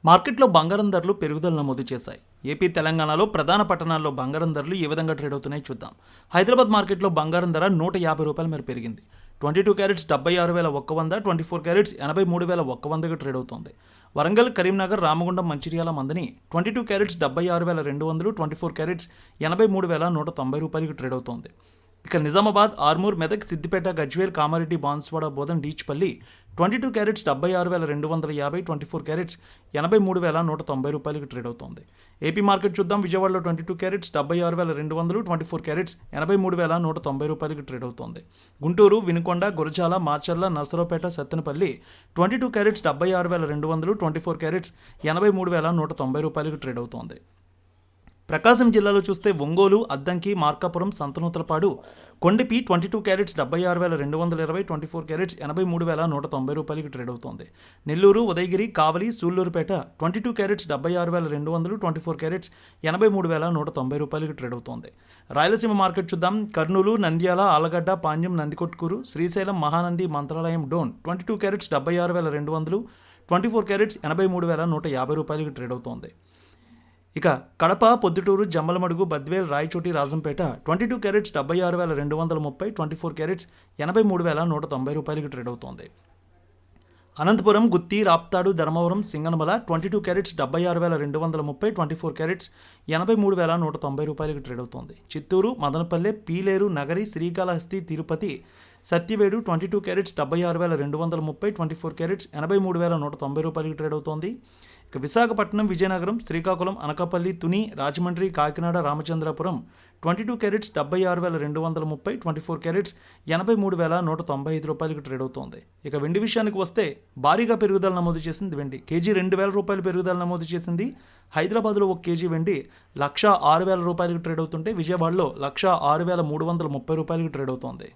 మార్కెట్లో బంగారం ధరలు పెరుగుదల నమోదు చేశాయి. ఏపీ, తెలంగాణలో ప్రధాన పట్టణాల్లో బంగారం ధరలు ఏ విధంగా ట్రేడ్ అవుతున్నాయో చూద్దాం. హైదరాబాద్ మార్కెట్లో బంగారం ధర ₹150 మేర పెరిగింది. 22 క్యారెట్స్ 76,100, 24 క్యారెట్స్ 83,100గా ట్రేడ్ అవుతోంది. వరంగల్, కరీంనగర్, రామగుండం, మంచిర్యాల మందని 22 క్యారెట్స్ 76,200, 24 క్యారెట్స్ ₹83,190కి ట్రేడ్ అవుతోంది. ఇక నిజామాబాద్, ఆర్మూర్, మెదక్, సిద్దిపేట, గజ్వేల్, కామారెడ్డి, బాన్స్వాడ, బోధన్, డీచ్పల్లి 22 క్యారెట్స్ 76,250, 24 క్యారెట్స్ ₹83,190కి ట్రేడ్ అవుతోంది. ఏపీ మార్కెట్ చూద్దాం. విజయవాడలో 22 క్యారెట్స్ 76,200, 24 క్యారెట్స్ ₹83,190కి ట్రేడ్ అవుతోంది. గుంటూరు, వినుకొండ, గురజాల, మాచర్ల, నర్సరావుపేట, సత్తెనపల్లి 22 క్యారెట్స్ 76,200, 24 క్యారెట్స్ ₹83,190కి ట్రేడ్ అవుతోంది. ప్రకాశం జిల్లాలో చూస్తే ఒంగోలు, అద్దంకి, మార్కాపురం, సంతనూతలపాడు, కొండిపి 22 క్యారెట్స్ 76,220, 24 క్యారెట్స్ ₹83,190కి ట్రేడ్ అవుతోంది. నెల్లూరు, ఉదయగిరి, కావలి, సూళ్లూరుపేట 22 క్యారెట్స్ 76,200, 24 క్యారెట్స్ ₹83,190కి ట్రేడ్ అవుతోంది. రాయలసీమ మార్కెట్ చూద్దాం. కర్నూలు, నంద్యాల, ఆలగడ్డ, పాణ్యం, నందికొట్కూరు, శ్రీశైలం, మహానంది, మంత్రాలయం, డోన్ 22 క్యారెట్స్ 76,200, 24 క్యారెట్స్ ₹83,150కి ట్రేడ్ అవుతోంది. ఇక కడప, పొద్దుటూరు, జమ్మలమడుగు, బద్వేల్, రాయచోటి, రాజంపేట 22 క్యారెట్స్ 76,230, 24 క్యారెట్స్ ₹83,190కి ట్రేడ్ అవుతోంది. అనంతపురం, గుత్తి, రాప్తాడు, ధర్మవరం, సింగనమల 22 క్యారెట్స్ 76,230, 24 క్యారెట్స్ ₹83,190కి ట్రేడ్ అవుతోంది. చిత్తూరు, మదనపల్లె, పీలేరు, నగరి, శ్రీకాళహస్తి, తిరుపతి, సత్యవేడు 22 క్యారెట్స్ 76,230, 24 క్యారెట్స్ ₹83,190కి ట్రేడ్ అవుతోంది. ఇక విశాఖపట్నం, విజయనగరం, శ్రీకాకుళం, అనకాపల్లి, తుని, రాజమండ్రి, కాకినాడ, రామచంద్రపురం 22 క్యారెట్స్ 76,230, 24 క్యారెట్స్ ₹83,195కి ట్రేడ్ అవుతోంది. ఇక వెండి విషయానికి వస్తే భారీగా పెరుగుదల నమోదు చేసింది వెండి. కేజీ ₹2,000 పెరుగుదల నమోదు చేసింది. హైదరాబాద్లో 1 కేజీ వెండి ₹106,000కి ట్రేడ్ అవుతుంటే విజయవాడలో ₹106,330కి ట్రేడ్ అవుతోంది.